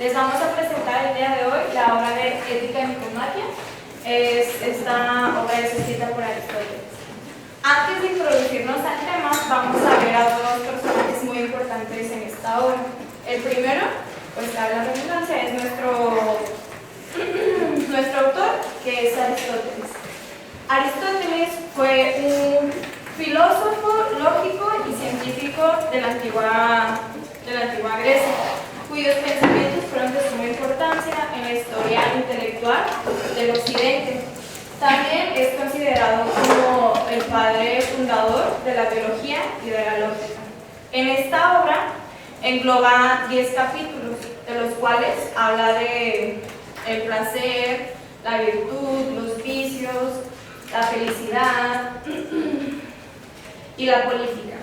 Les vamos a presentar el día de hoy la obra de Ética y Nicomaquia. Esta obra es escrita por Aristóteles. Antes de introducirnos al tema, vamos a ver a dos personajes muy importantes en esta obra. El primero, pues la redundancia, es nuestro autor, que es Aristóteles. Aristóteles fue un filósofo, lógico y científico de la antigua Grecia, cuyos pensamientos fueron de suma importancia en la historia intelectual del Occidente. También es considerado como el padre fundador de la biología y de la lógica. En esta obra engloba 10 capítulos, de los cuales habla de el placer, la virtud, los vicios, la felicidad y la política,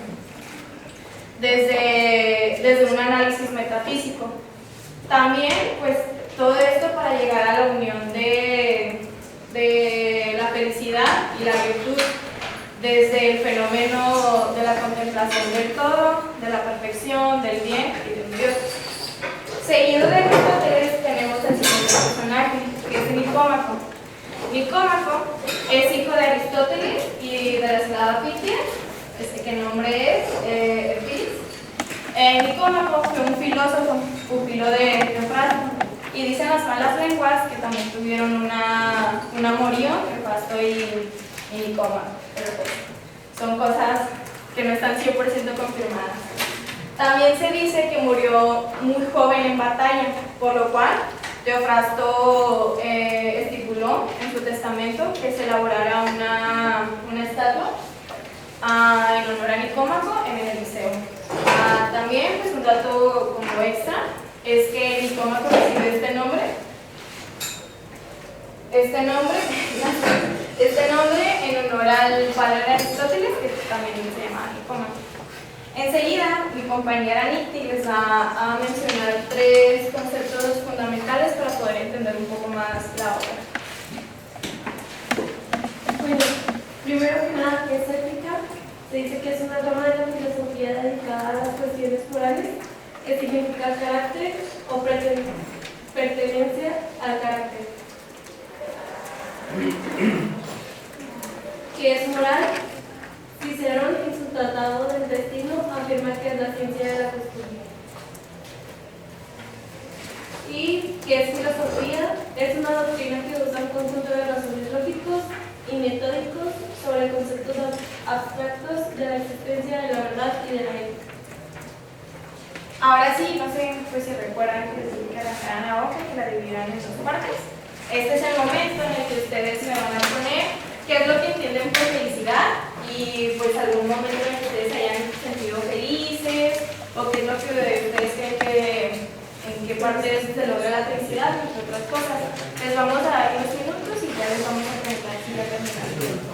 desde un análisis metafísico. También, pues, todo esto para llegar a la unión de la felicidad y la virtud, desde el fenómeno de la contemplación del todo, de la perfección, del bien y de un Dios. Seguido de Aristóteles tenemos el siguiente personaje, que es Nicómaco. Nicómaco es hijo de Aristóteles y de la esclava Pitia, que nombre es Epiris. Nicómaco fue un filósofo, pupilo de Teofrasto, y dicen las malas lenguas que también tuvieron un amorío, Teofrasto y Nicómaco, pero pues son cosas que no están 100% confirmadas. También se dice que murió muy joven en batalla, por lo cual Teofrasto estipuló en su testamento que se elaborara una estatua en honor a Nicómaco en el Eliseo. También, pues, un dato como extra es que Nicómaco recibe este nombre en honor al padre de Aristóteles, que también se llama Nicómaco. Enseguida, mi compañera Niti les va a mencionar 3 conceptos fundamentales para poder entender un poco más la obra. Bueno, primero que nada, ¿qué es ética? Se dice que es una rama de la filosofía dedicada a las cuestiones morales, que significa carácter o pertenencia al carácter. ¿Qué es moral? Cicerón, en su Tratado del Destino, afirma que es la ciencia de la costumbre. ¿Y qué es filosofía? Es una doctrina que usa un conjunto de razones lógicos y metódicos sobre conceptos abstractos de la existencia, de la verdad y de la ética. Ahora sí, no sé pues, si recuerdan que les dije que arrancaran la hoja y que la dividieran en 2 partes. Este es el momento en el que ustedes me van a poner qué es lo que entienden por felicidad y pues algún momento en el que ustedes hayan sentido felices o qué es lo que ustedes creen que en qué parte se logra la felicidad, entre otras cosas. Les vamos a dar unos minutos y ya les vamos a preguntar si ya terminaron.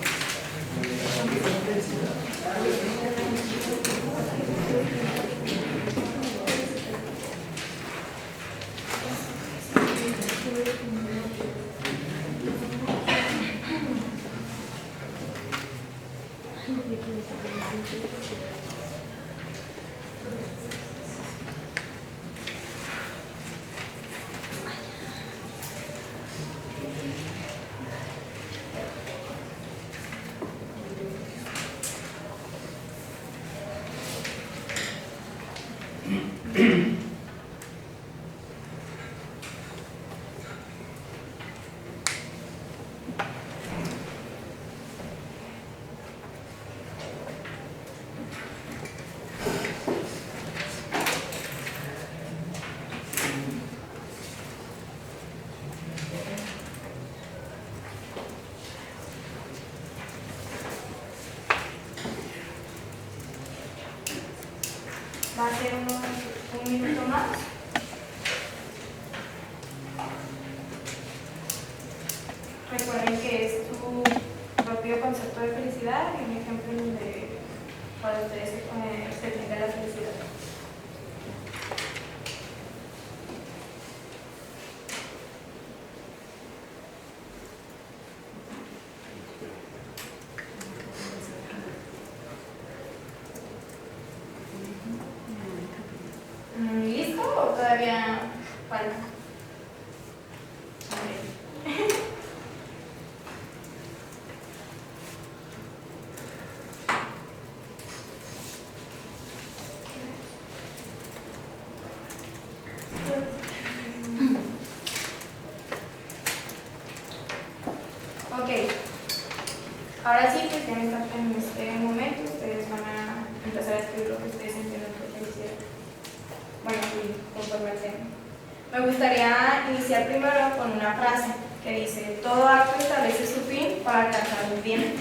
Va a ser un minuto más. Recuerden que es tu propio concepto de felicidad y un ejemplo de para ustedes se entiende la felicidad. ¿Listo o todavía falta? falta. Ok, ahora sí, pues ya en este momento ustedes van a empezar a escribir lo que ustedes entienden por felicidad. Bueno, sí, conforme al tema. Me gustaría iniciar primero con una frase que dice: todo acto establece su fin para alcanzar un bien,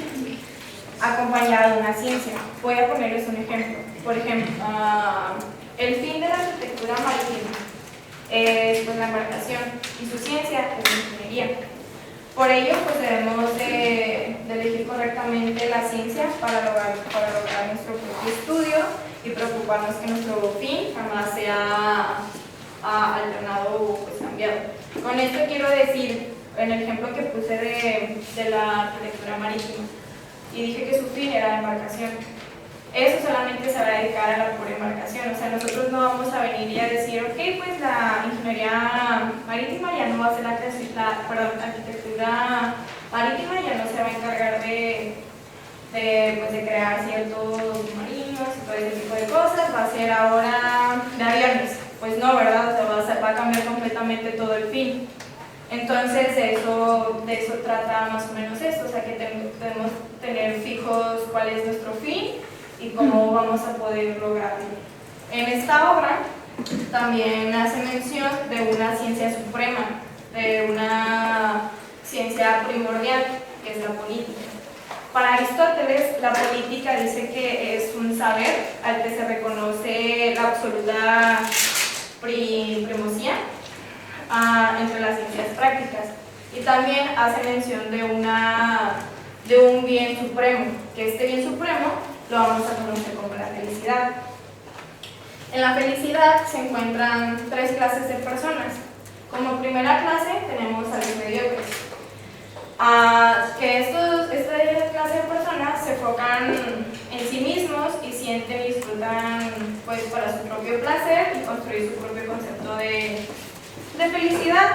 acompañado de una ciencia. Voy a ponerles un ejemplo. Por ejemplo, el fin de la arquitectura marítima es pues, la embarcación, y su ciencia es la ingeniería. Por ello, pues debemos de elegir correctamente la ciencia para lograr nuestro propio estudio y preocuparnos que nuestro fin jamás sea alternado o pues, cambiado. Con esto quiero decir, en el ejemplo que puse de la arquitectura marítima, y dije que su fin era la embarcación. Eso solamente se va a dedicar a la pura embarcación, o sea, nosotros no vamos a venir y a decir, ok, pues la ingeniería marítima ya no va a ser la arquitectura marítima ya no se va a encargar de crear ciertos marinos y todo ese tipo de cosas, va a ser ahora de aviones. Pues no, ¿verdad? O sea, va a cambiar completamente todo el fin. Entonces, de eso trata más o menos esto, o sea, que debemos tener fijos cuál es nuestro fin y cómo vamos a poder lograrlo. En esta obra también hace mención de una ciencia suprema, de una ciencia primordial, que es la política. Para Aristóteles, la política dice que es un saber al que se reconoce la absoluta primacía entre las ciencias prácticas, y también hace mención de un bien supremo, que este bien supremo lo vamos a conocer como la felicidad. En la felicidad se encuentran tres clases de personas. Como primera clase tenemos a los mediocres, que esta clase de personas se enfocan en sí mismos y sienten y disfrutan pues para su propio placer y construir su propio concepto de felicidad.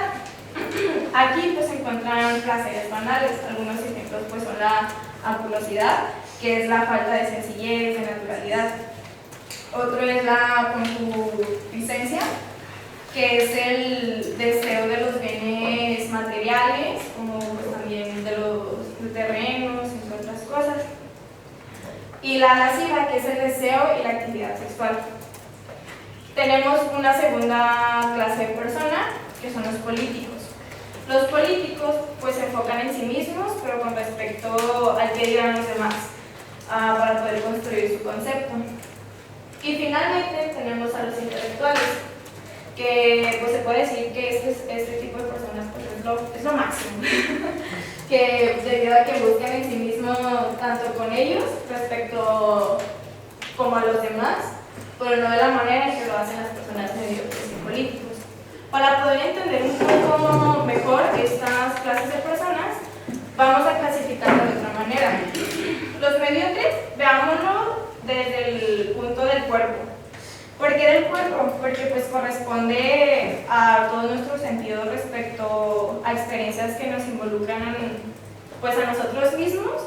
Aquí pues se encuentran placeres banales. Algunos ejemplos pues son la ampulosidad, que es la falta de sencillez, de naturalidad. Otro es la concupiscencia, que es el deseo de los bienes materiales, como pues, también de los terrenos, entre otras cosas. Y la lasciva, que es el deseo y la actividad sexual. Tenemos una segunda clase de personas, que son los políticos. Los políticos pues se enfocan en sí mismos, pero con respecto al que dirán los demás, para poder construir su concepto. Y finalmente tenemos a los intelectuales, que pues se puede decir que este tipo de personas pues, es lo máximo, que debido a que buscan en sí mismos tanto con ellos respecto como a los demás, pero no de la manera en que lo hacen las personas mediocres y políticos. Para poder entender un poco mejor estas clases de personas, vamos a clasificarlo de otra manera. Los mediocres, veámoslo desde el punto del cuerpo. ¿Por qué del cuerpo? Porque pues corresponde a todos nuestros sentidos respecto a experiencias que nos involucran pues a nosotros mismos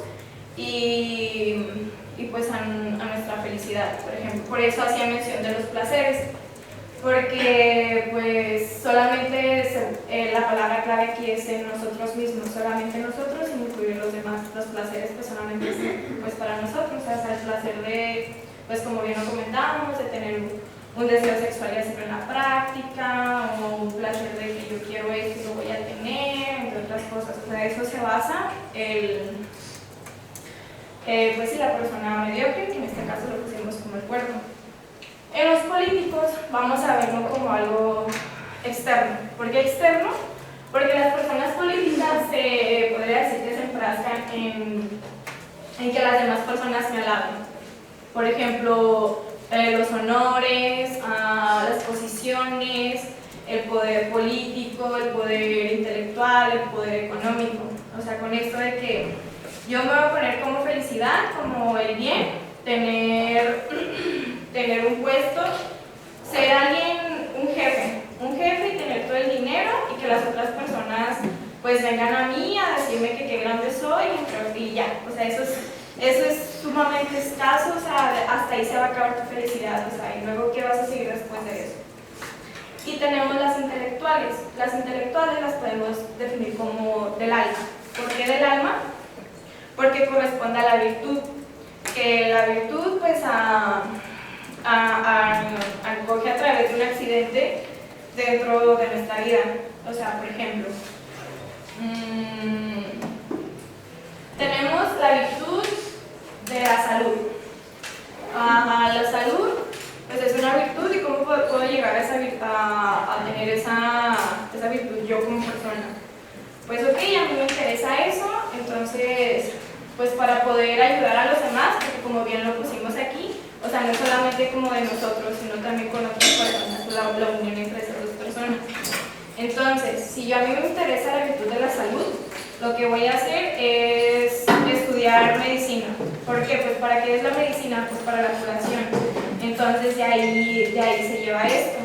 y pues a nuestra felicidad, por ejemplo. Por eso hacía mención de los placeres, porque pues solamente la palabra clave aquí es en nosotros mismos, solamente nosotros, sin incluir los demás. Los placeres pues solamente es pues para nosotros, o sea, el placer de, pues como bien lo comentábamos, de tener un deseo sexual y hacerlo en la práctica, o un placer de que yo quiero esto y lo voy a tener, entre otras cosas. O sea, eso se basa pues sí, la persona mediocre, que en este caso lo pusimos como el cuerpo. En los políticos vamos a verlo como algo externo. ¿Por qué externo? Porque las personas políticas podría decir que se enfrascan en que las demás personas me alaben. Por ejemplo, los honores, las posiciones, el poder político, el poder intelectual, el poder económico. O sea, con esto de que yo me voy a poner como felicidad, como el bien, tener un puesto, ser alguien, un jefe y tener todo que las otras personas pues vengan a mí a decirme que qué grande soy y ya, o sea, eso es sumamente escaso, o sea, hasta ahí se va a acabar tu felicidad, o sea, y luego ¿qué vas a seguir después de eso? Y tenemos las intelectuales. Las intelectuales las podemos definir como del alma. ¿Por qué del alma? Porque corresponde a la virtud. Que la virtud pues acoge a través de un accidente dentro de nuestra vida. O sea, por ejemplo, tenemos la virtud de la salud. La salud pues es una virtud, y cómo puedo llegar a tener esa virtud yo como persona. Pues ok, a mí me interesa eso, entonces pues para poder ayudar a los demás, porque como bien lo pusimos aquí, o sea, no solamente como de nosotros, sino también con otras personas, la unión entre esas dos personas. Entonces, si a mí me interesa la virtud de la salud, lo que voy a hacer es estudiar medicina. ¿Por qué? Pues ¿para qué es la medicina? Pues para la curación. Entonces de ahí se lleva esto.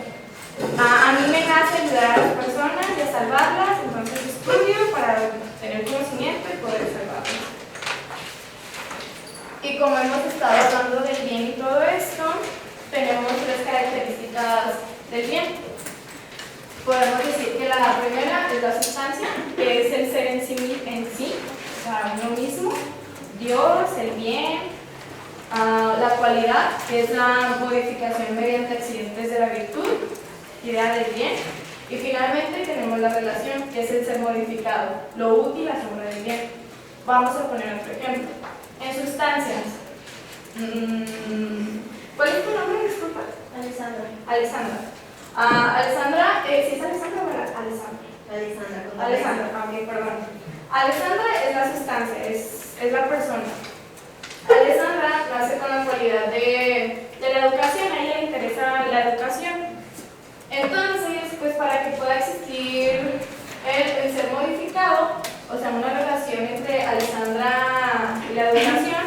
A mí me nace ayudar a las personas y a salvarlas, entonces estudio para tener conocimiento y poder salvarlas. Y como hemos estado hablando del bien y todo esto, tenemos 3 características del bien. Podemos decir que la primera es la sustancia, que es el ser en sí, o sea, uno mismo, Dios, el bien, la cualidad, que es la modificación mediante accidentes de la virtud, idea del bien, y finalmente tenemos la relación, que es el ser modificado, lo útil a sombra del bien. Vamos a poner otro ejemplo. En sustancias, ¿cuál es tu nombre? Disculpa. Alessandra. Alessandra, ¿sí es Alessandra o Alessandra? Alessandra, ok, perdón. Alessandra es la sustancia, es la persona. Alessandra nace con la cualidad de la educación, a ella le interesa la educación. Entonces, pues para que pueda existir el ser modificado, o sea, una relación entre Alessandra y la educación,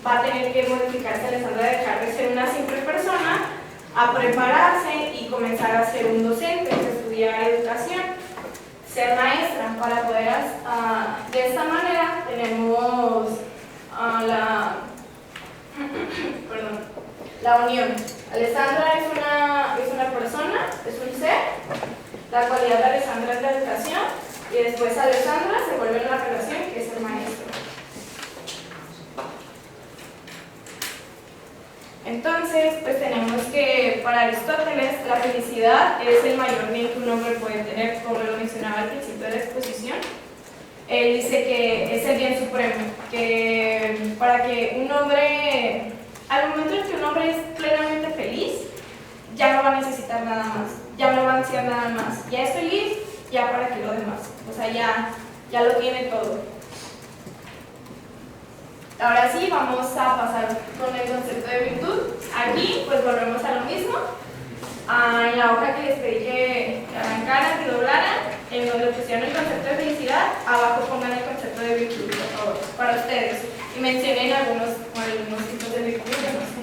va a tener que modificarse Alessandra, dejar de ser una simple persona a prepararse y comenzar a ser un docente, a estudiar educación, ser maestra. Para poder, de esta manera, tenemos la unión. Alessandra es una persona, es un ser, la cualidad de Alessandra es la educación, y después Alessandra se vuelve en la relación que es el maestro. Entonces, pues tenemos que para Aristóteles la felicidad es el mayor bien que un hombre puede tener, como lo mencionaba al principio de la exposición. Él dice que es el bien supremo, que para que un hombre, al momento en que un hombre es plenamente feliz, ya no va a necesitar nada más, ya no va a desear nada más, ya es feliz, ya para qué lo demás, o sea, ya lo tiene todo. Ahora sí, vamos a pasar con el concepto de virtud. Aquí, pues volvemos a lo mismo. En la hoja que les pedí que arrancaran, que doblaran, en donde pusieron el concepto de felicidad, abajo pongan el concepto de virtud, por favor, para ustedes. Y mencionen algunos tipos de virtud que no sé.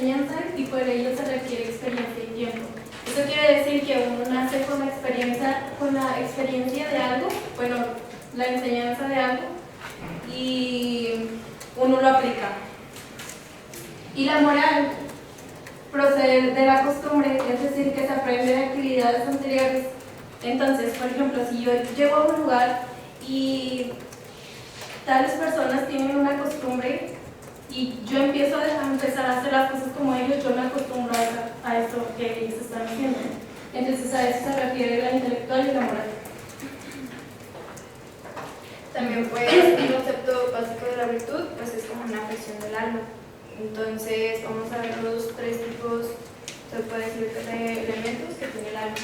enseñanza y por ello se requiere experiencia y tiempo. Eso quiere decir que uno nace con la experiencia de algo, bueno, la enseñanza de algo, y uno lo aplica. Y la moral procede de la costumbre, es decir, que se aprende de actividades anteriores. Entonces, por ejemplo, si yo llego a un lugar y tales personas tienen una costumbre y yo empiezo a empezar a hacer las cosas como ellos, yo me acostumbro a eso que ellos están haciendo. Entonces, a eso se refiere la intelectual y la moral. También pues el concepto básico de la virtud pues es como una afección del alma. Entonces vamos a ver los tres tipos, se puede decir, de elementos que tiene el alma.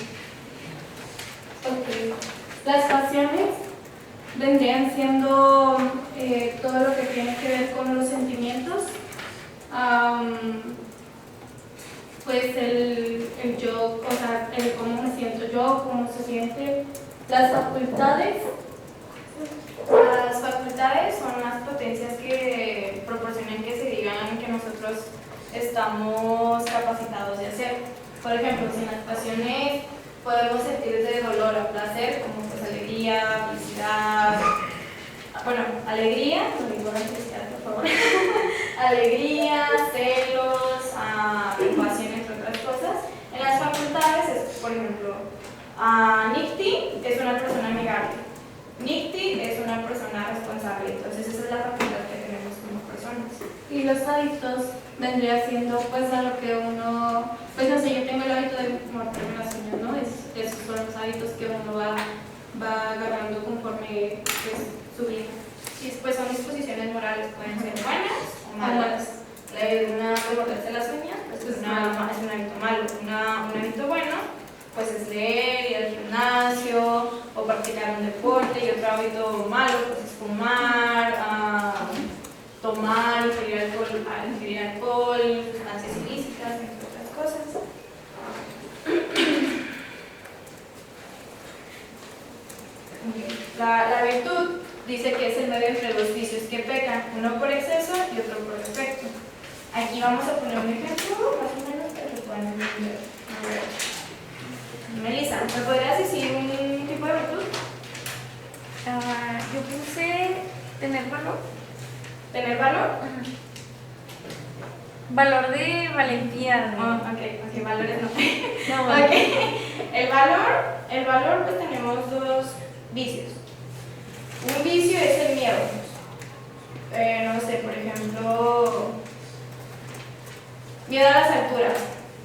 Okay. Las pasiones vendrían siendo todo lo que tiene que ver con los sentimientos, pues el yo, o sea, el cómo me siento yo, cómo se siente, las facultades. Las facultades son las potencias que proporcionan que se digan que nosotros estamos capacitados de hacer. Por ejemplo, si en las pasiones podemos sentir desde dolor a placer, como pues alegría, felicidad, bueno, alegría, no digo felicidad, por favor, alegría, celos, compasión, entre otras cosas. En las facultades es, por ejemplo, Nikti es una persona amigable. Nikti es una persona responsable, entonces esa es la facultad que tenemos como personas. Y los hábitos vendría siendo pues a lo que uno, pues no sé, yo tengo el hábito de morderme las uñas, ¿no? Esos son los hábitos que uno va agarrando conforme pues, su vida. Sí, pues son disposiciones morales, pueden ser buenas o malas. Una de morderse las uñas pues es un hábito malo. Un hábito bueno pues es leer, ir al gimnasio o practicar un deporte, y otro hábito malo pues es fumar, tomar, ingerir alcohol, sustancias ilícitas, entre otras cosas. La virtud dice que es el medio entre dos vicios que pecan, uno por exceso y otro por defecto. Aquí vamos a poner un ejemplo más o menos para que puedan entender. A ver. Melissa, ¿me podrías decir un tipo de virtud? Yo puse tener valor. ¿Tener valor? Valor de valentía. Ok, valores no. No, Okay. El valor pues tenemos dos vicios. Un vicio es el miedo. No sé, por ejemplo, miedo a las alturas.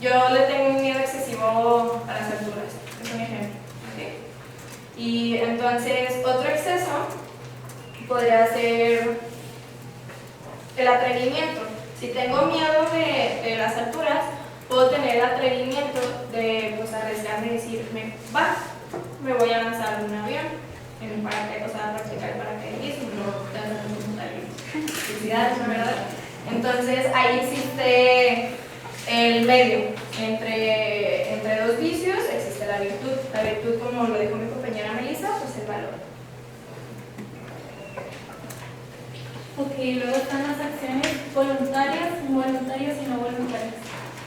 Yo le tengo un miedo excesivo a las alturas, es un ejemplo. ¿Okay? Y entonces otro exceso podría ser el atrevimiento. Si tengo miedo de las alturas, puedo tener el atrevimiento de pues, arriesgarme y decir, me voy a lanzar de un avión en un paracaidismo, o sea, practicar el paracaidismo, no felicidades, ¿verdad? Entonces ahí existe el medio, entre dos vicios existe la virtud. La virtud, como lo dijo mi compañera Melissa, pues el valor. Ok, luego están las acciones voluntarias, involuntarias y no voluntarias.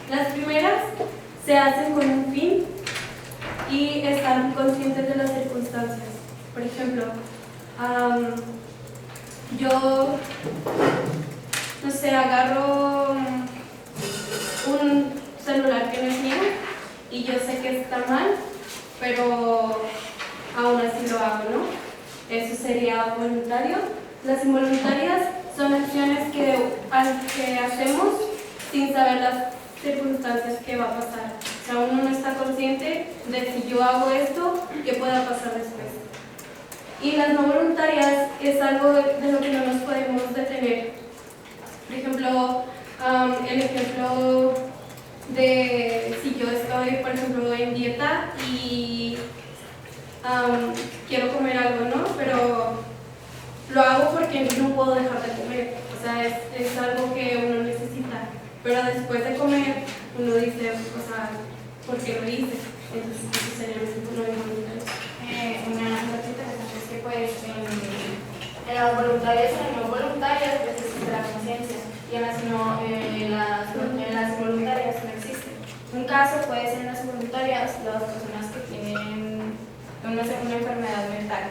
Las primeras se hacen con un fin y están conscientes de las circunstancias. Por ejemplo, yo, no sé, agarro un celular que no es mío y yo sé que está mal, pero aún así lo hago, ¿no? Eso sería voluntario. Las involuntarias son acciones que hacemos sin saber las circunstancias que va a pasar. O sea, uno no está consciente de si yo hago esto, qué pueda pasar después. Y las no voluntarias es algo de lo que no nos podemos detener. Por ejemplo, el ejemplo de si yo estoy, por ejemplo, en dieta y quiero comer algo, ¿no? Pero lo hago porque no puedo dejar de comer. O sea, es algo que uno necesita. Pero después de comer, uno dice, o sea, ¿por qué lo hice? Entonces, eso sería el ejemplo de voluntario. Una cosa interesante es que pues en las voluntarias y en las no voluntarias pues existe la conciencia, y en las involuntarias las personas que tienen una enfermedad mental.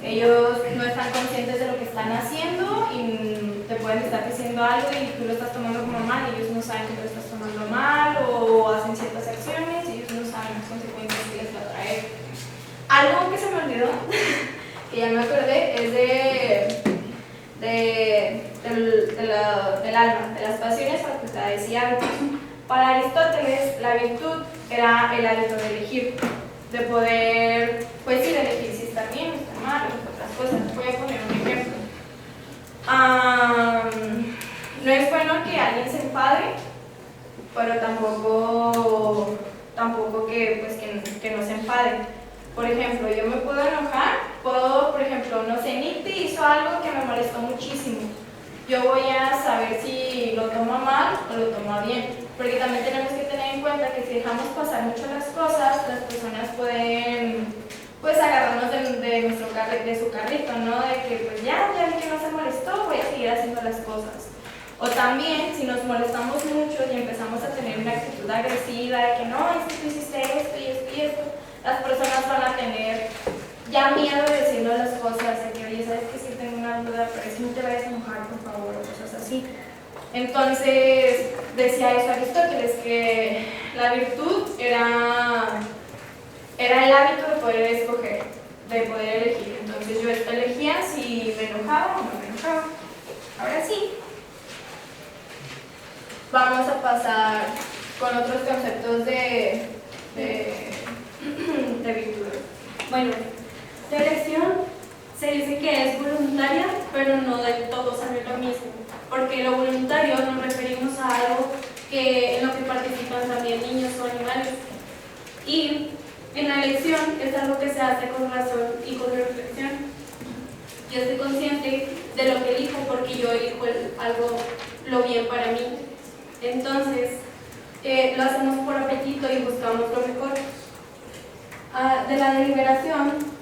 Ellos no están conscientes de lo que están haciendo y te pueden estar diciendo algo y tú lo estás tomando como mal y ellos no saben que lo estás tomando mal, o hacen ciertas acciones y ellos no saben las consecuencias que les va a traer. Algo que se me olvidó, que ya me acordé, es del alma, de las pasiones, facultades y hábitos. Para Aristóteles, la virtud era el hábito de elegir, de poder, pues sí, de elegir si está bien o está mal, o otras cosas. Voy a poner un ejemplo. No es bueno que alguien se enfade, pero tampoco que no se enfade. Por ejemplo, yo me puedo enojar, por ejemplo, no sé, Nick hizo algo que me molestó muchísimo. Yo voy a saber si lo toma mal o lo toma bien, porque también tenemos que tener en cuenta que si dejamos pasar mucho las cosas, las personas pueden, pues, agarrarnos de su carrito, ¿no? De que, pues, ya vi que no se molestó, voy a seguir haciendo las cosas. O también, si nos molestamos mucho y empezamos a tener una actitud agresiva de que no, es que tú hiciste esto y esto y esto, las personas van a tener ya miedo de decirnos las cosas, de que, oye, ¿sabes que sí tengo una duda? Pero si no te vayas a enojar, por favor, o cosas así. Entonces, decía eso Aristóteles, que la virtud era el hábito de poder escoger, de poder elegir. Entonces yo elegía si me enojaba o no me enojaba. Ahora sí, vamos a pasar con otros conceptos de virtudes. Bueno, la elección se dice que es voluntaria, pero no del todo sabe lo mismo, porque lo voluntario nos referimos a algo en lo que participan también niños o animales. Y en la elección es algo que se hace con razón y con reflexión. Yo estoy consciente de lo que elijo porque yo elijo lo bien para mí. Entonces, lo hacemos por apetito y buscamos lo mejor. De la deliberación,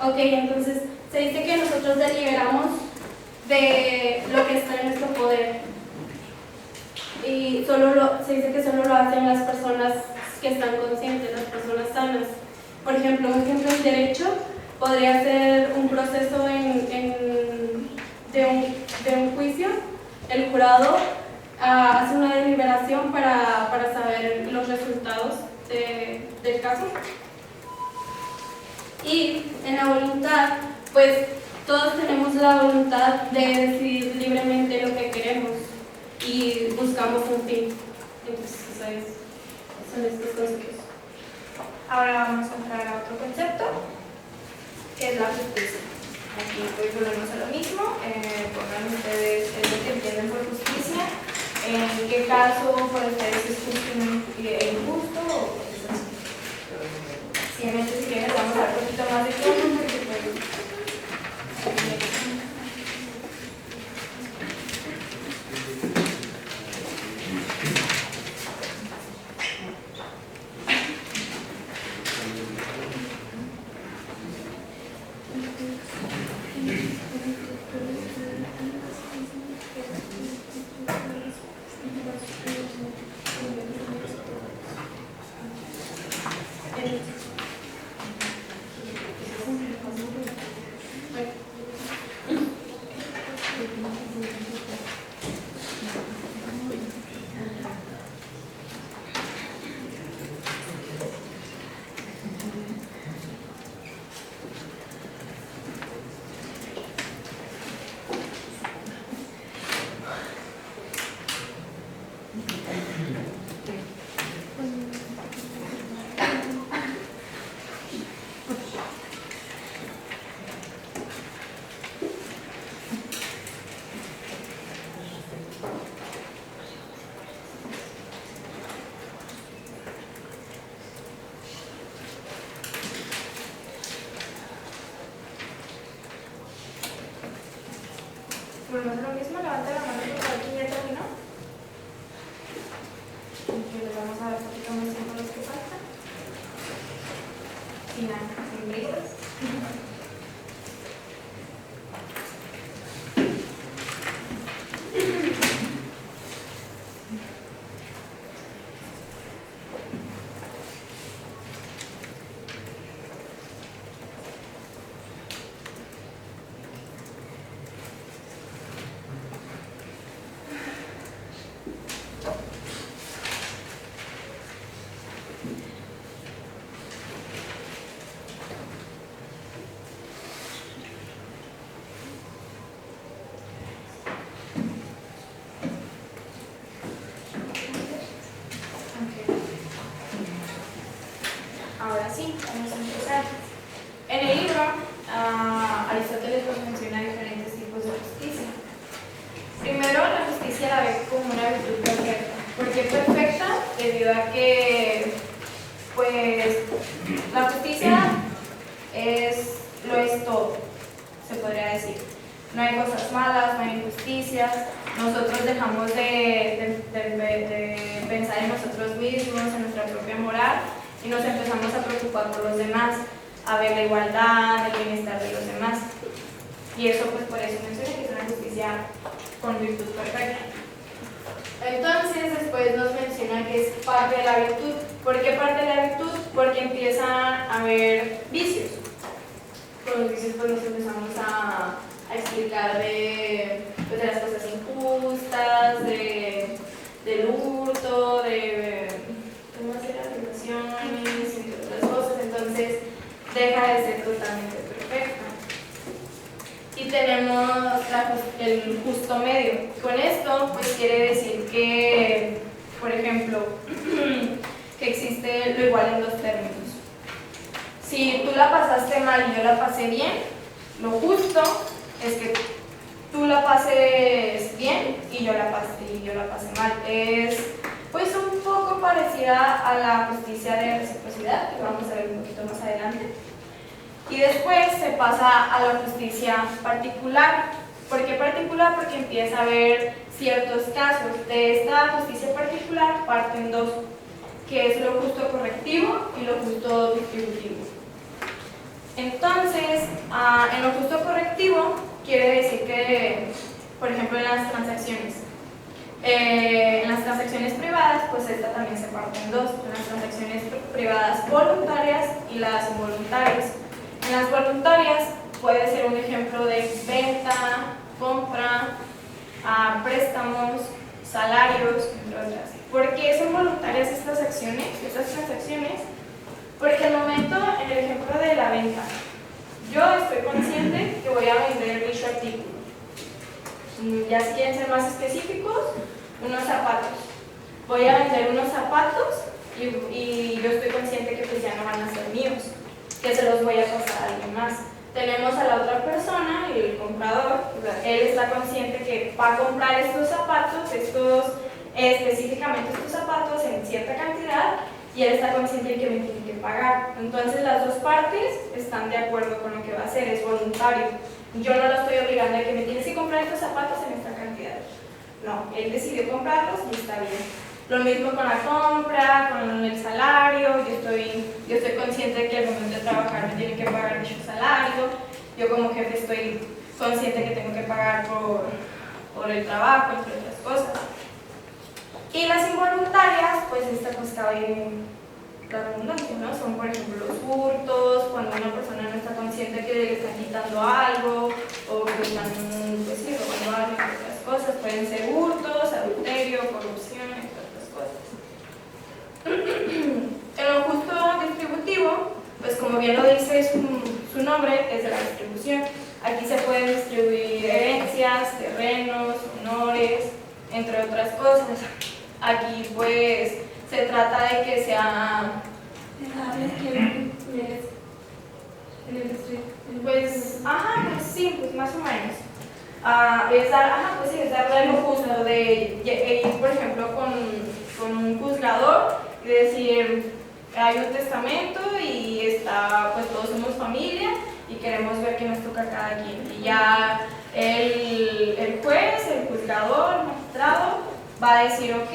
ok, entonces se dice que nosotros deliberamos de lo que está en nuestro poder y se dice que solo lo hacen las personas que están conscientes, las personas sanas. Por ejemplo, un ejemplo en derecho podría ser un proceso de un juicio. El jurado hace una deliberación para saber los resultados del caso. Y en la voluntad, pues todos tenemos la voluntad de decidir libremente lo que queremos y buscamos un fin. Entonces, son estos conceptos. Ahora vamos a entrar a otro concepto, que es la justicia. Aquí pues volvemos a lo mismo, pongan ustedes lo que entienden por justicia, en qué caso para ustedes es justo e injusto o cosas así. Siguiente, si quieren, vamos a dar un poquito más de tiempo porque pues, volvemos a lo mismo, levanta la mano por favor, ¿quién ya terminó? Y les vamos a dar un poquito más tiempo a los que faltan. Sin brisas. una virtud perfecta. ¿Por qué perfecta? Debido a que, pues, la justicia lo es todo, se podría decir. No hay cosas malas, no hay injusticias, nosotros dejamos de pensar en nosotros mismos, en nuestra propia moral, y nos empezamos a preocupar por los demás, a ver la igualdad, el bienestar de los demás. Y eso, pues, por eso mencioné que es una justicia con virtud perfecta. Entonces, después nos menciona que es parte de la virtud. ¿Por qué parte de la virtud? Porque empiezan a haber vicios. Con los vicios, pues, nos empezamos a explicar pues, de las cosas injustas, del hurto, de ¿cómo hacer las violaciones, entre otras cosas. Entonces, deja de ser totalmente perfecta. Y tenemos el justo medio. Con esto, pues, quiere decir que, por ejemplo, que existe lo igual en dos términos. Si tú la pasaste mal y yo la pasé bien, lo justo es que tú la pases bien y yo la pasé mal. Es, pues, un poco parecida a la justicia de reciprocidad, que vamos a ver un poquito más adelante. Y después se pasa a la justicia particular. ¿Por qué particular? Porque empieza a haber ciertos casos. De esta justicia particular parten dos, que es lo justo correctivo y lo justo distributivo. Entonces, en lo justo correctivo quiere decir que, por ejemplo, en las transacciones privadas, pues esta también se parte en dos, en las transacciones privadas voluntarias y las involuntarias. En las voluntarias puede ser un ejemplo de venta, compra, préstamos, salarios, entre otras. ¿Por qué son voluntarias estas transacciones? Porque el momento, en el ejemplo de la venta, yo estoy consciente que voy a vender dicho artículo. Ya si quieren ser más específicos, unos zapatos. Voy a vender unos zapatos y yo estoy consciente que, pues, ya no van a ser míos, que se los voy a pasar a alguien más. Tenemos a la otra persona, el comprador, él está consciente que va a comprar estos zapatos, específicamente estos zapatos en cierta cantidad, y él está consciente de que me tiene que pagar. Entonces las dos partes están de acuerdo con lo que va a hacer, es voluntario. Yo no lo estoy obligando a que me tienes que comprar estos zapatos en esta cantidad. No, él decidió comprarlos y está bien. Lo mismo con la compra, con el salario. Yo estoy consciente de que al momento de trabajar me tienen que pagar dicho salario. Yo como jefe estoy consciente que tengo que pagar por el trabajo, entre otras cosas. Y las involuntarias, pues esta pues cabe en la redundancia, ¿no? Son, por ejemplo, los hurtos, cuando una persona no está consciente que le están quitando algo o que están, pues sí, robando algo, entre otras cosas. Pueden ser hurtos, adulterio, corrupción, entre otras cosas. En lo justo distributivo, pues como bien lo dice su nombre, es de la distribución. Aquí se pueden distribuir herencias, terrenos, honores, entre otras cosas. Aquí, pues, se trata de que sea... Pues, pues sí, pues más o menos. Es darle lo justo, de ir, por ejemplo, con un juzgador y decir, hay un testamento y está, pues todos somos familia y queremos ver qué nos toca a cada quien. Y ya el juez, el juzgador, el magistrado, va a decir, ok,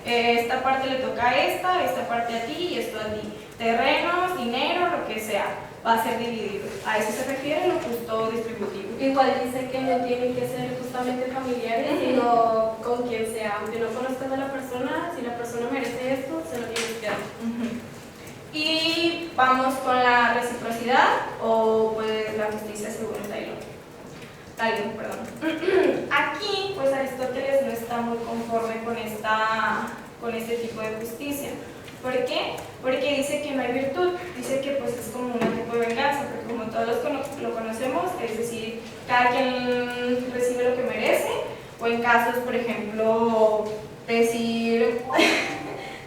esta parte le toca a esta parte a ti y esto a ti. Terrenos, dinero, lo que sea, va a ser dividido. A eso se refiere lo justo distributivo. Igual dice que no tienen que ser justamente familiares, sino con quien sea. Aunque no conozcas a la persona, si la persona merece esto, se lo tienes que dar. Y vamos con la reciprocidad o pues la justicia según Taylor. Aquí, pues Aristóteles no está muy conforme con este tipo de justicia. ¿Por qué? Porque dice que no hay virtud, dice que pues es como un tipo de venganza, porque como todos lo conocemos, es decir, cada quien recibe lo que merece, o en casos, por ejemplo, decir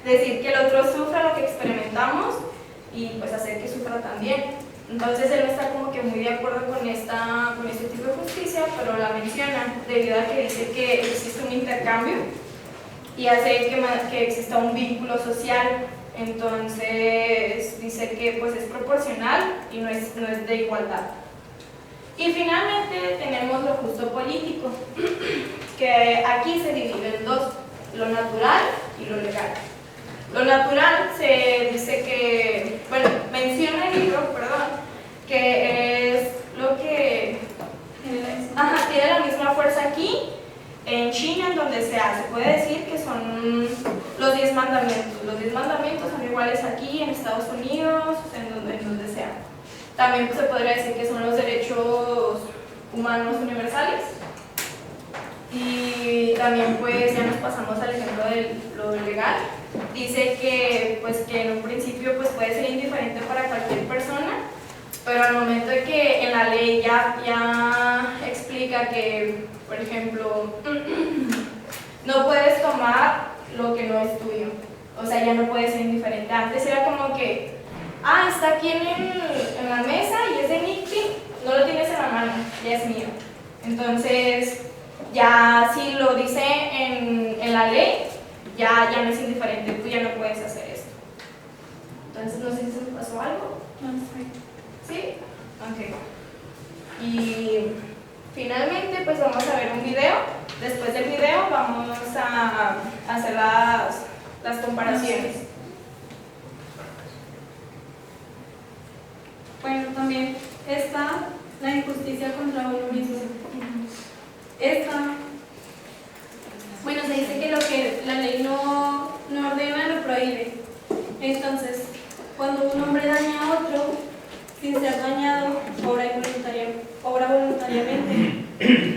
que el otro sufra lo que experimentamos y pues hacer que sufra también. Entonces él no está como que muy de acuerdo con este tipo de justicia, pero la menciona debido a que dice que existe un intercambio y hace que exista un vínculo social. Entonces dice que pues es proporcional y no es de igualdad. Y finalmente tenemos lo justo político, que aquí se divide en dos, lo natural y lo legal. Lo natural se dice que, bueno, menciona el libro, perdón, que es lo que tiene la misma fuerza aquí, en China, en donde se hace. Puede decir que son los 10 mandamientos. Los 10 mandamientos son iguales aquí, en Estados Unidos, en donde sea. También se podría decir que son los derechos humanos universales. Y también pues ya nos pasamos al ejemplo de lo legal. Dice que pues que en un principio pues puede ser indiferente para cualquier persona, pero al momento de que en la ley ya explica que, por ejemplo, no puedes tomar lo que no es tuyo, o sea, ya no puedes ser indiferente. Antes era como que, está aquí en la mesa y es de Nicky, no lo tienes en la mano, ya es mío. Entonces, ya si lo dice en la ley, ya no es indiferente, tú ya no puedes hacer esto. Entonces, no sé si se me pasó algo. No sé. ¿Sí? Ok. Y finalmente pues vamos a ver un video. Después del video vamos a hacer las comparaciones. Bueno, también está la injusticia contra uno mismo. Bueno, se dice que lo que la ley no ordena lo prohíbe. Entonces, cuando un hombre daña a otro, sin ser dañado, obra voluntariamente.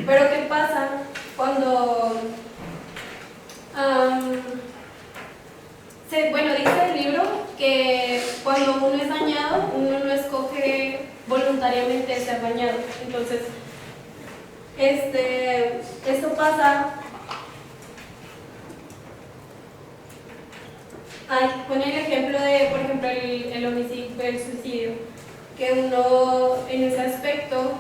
Pero ¿qué pasa cuando dice el libro que cuando uno es dañado, uno no escoge voluntariamente ser dañado? Entonces, esto pasa. Pone el ejemplo de, por ejemplo, el homicidio, el suicidio, que uno en ese aspecto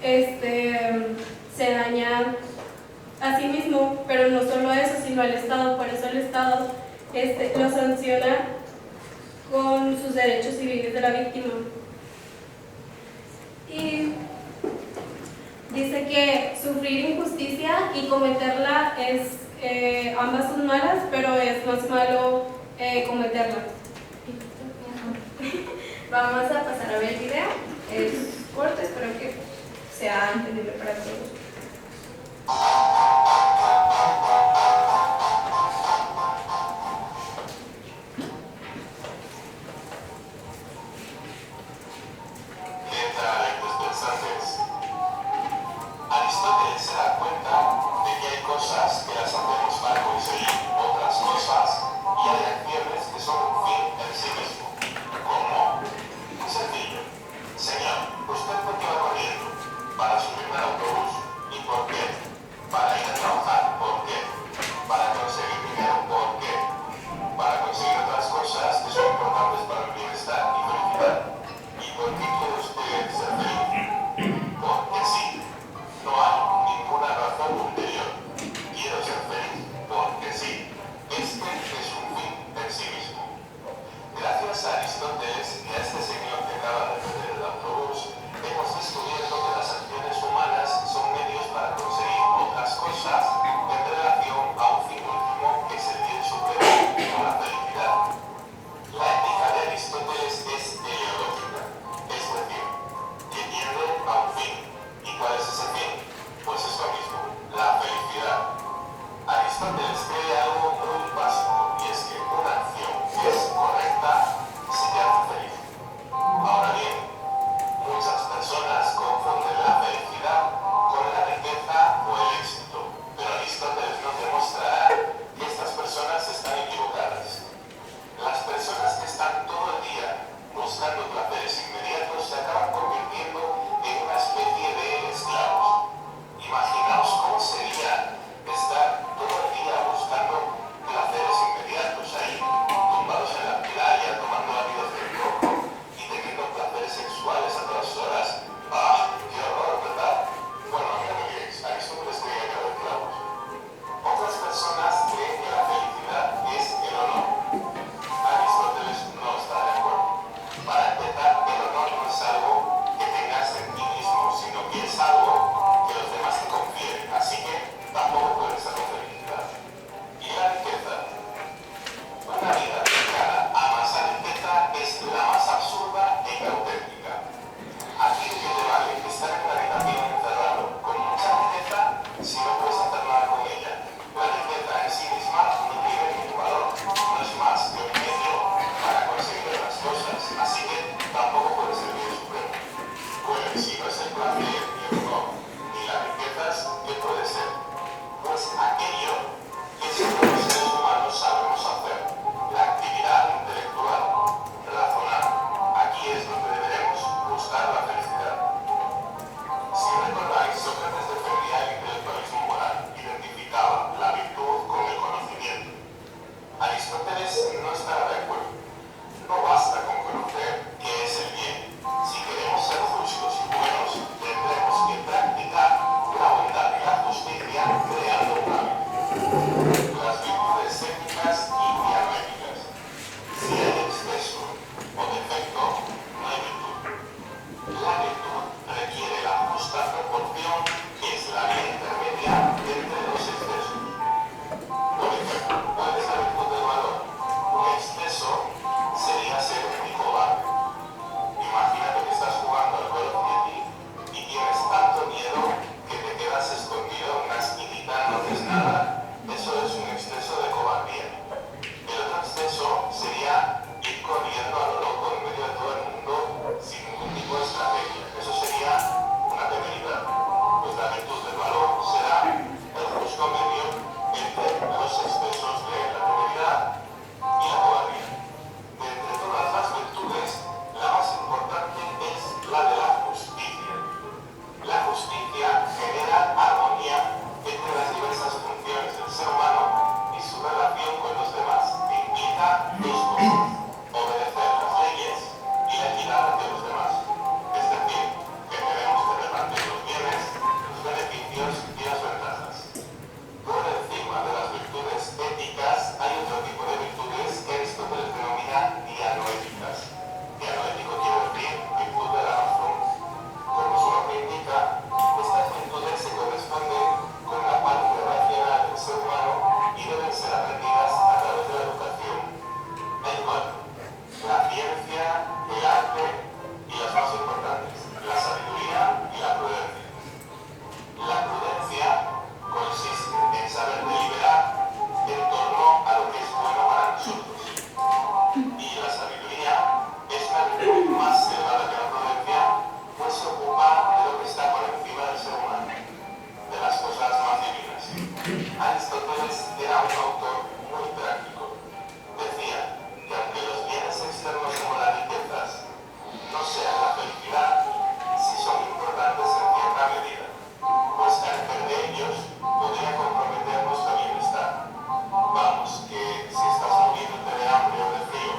se daña a sí mismo, pero no solo eso, sino al Estado. Por eso el Estado lo sanciona con sus derechos civiles de la víctima. Y dice que sufrir injusticia y cometerla ambas son malas, pero es más malo cometerla. Vamos a pasar a ver el video. Es corto, espero que sea entendible para todos. Aristóteles se da cuenta de que hay cosas que las hacemos para conseguir otras cosas y hay acciones que son un fin en sí mismo. ¿Cómo? Muy sencillo. Señor, ¿usted por qué va corriendo? Para subirme al autobús. ¿Y por qué? Para ir a trabajar. ¿Por qué? Para conseguir dinero. ¿Por qué? Para conseguir otras cosas que son importantes para el bienestar y felicidad. ¿Y por qué quiere usted ser feliz? Porque sí. No hay ninguna razón ulterior. Quiero ser feliz porque sí. Este es un fin en sí mismo. Gracias a Aristóteles y a este señor que acaba de perder el autobús, hemos descubierto que las acciones humanas son medios para conseguir otras cosas en relación a un fin último que es el bien supremo, o la felicidad. La ética de Aristóteles es teleológica, es decir, que tiende a un fin. ¿Y cuál es ese fin? Pues esto mismo, la felicidad. Aristóteles cree algo muy básico, y es que una acción que es correcta se llama feliz. Ahora bien, muchas personas confunden la felicidad con la riqueza o el éxito, pero Aristóteles nos demostrará que estas personas están equivocadas. Las personas que están todo el día buscando placeres inmediatos se acaban convirtiendo en una especie de esclavos. Imaginaos cómo sería estar todo el día buscando Aristóteles era un autor muy práctico. Decía que aunque los bienes externos como las riquezas no sean la felicidad, sí son importantes en cierta medida, pues carecer de ellos podría comprometer nuestro bienestar. Vamos, que si estás muriéndote de hambre o de frío,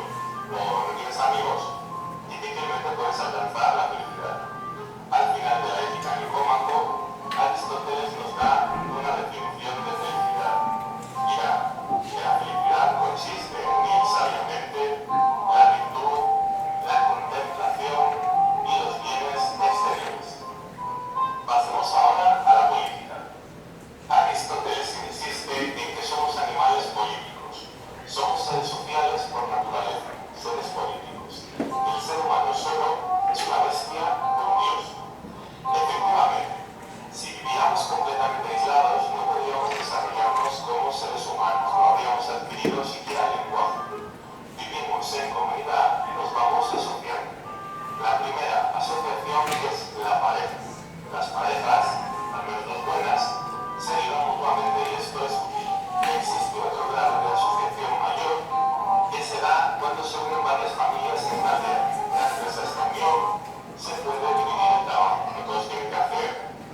o no tienes amigos, difícilmente puedes alcanzar la felicidad. Al final de la Ética Nicómaco, Aristóteles nos da una definición de felicidad. Dirá que la felicidad consiste en unir sabiamente la virtud, la contemplación y los bienes exteriores. Pasemos ahora a la política. Aristóteles insiste en que somos animales políticos. Somos seres sociales por naturaleza, seres políticos. El ser humano solo es una bestia de un dios. Efectivamente, si viviéramos completamente aislados, no podríamos desarrollarnos como seres humanos, no habríamos adquirido siquiera lenguaje. Vivimos en comunidad y nos vamos asociando. La primera asociación es la pareja. Las parejas, al menos las buenas, se ayudan mutuamente y esto es útil. Existe otro grado de asociación mayor que se da cuando se unen varias familias en una aldea. Gracias a esta unión se puede dividir el trabajo. No todos tienen que hacer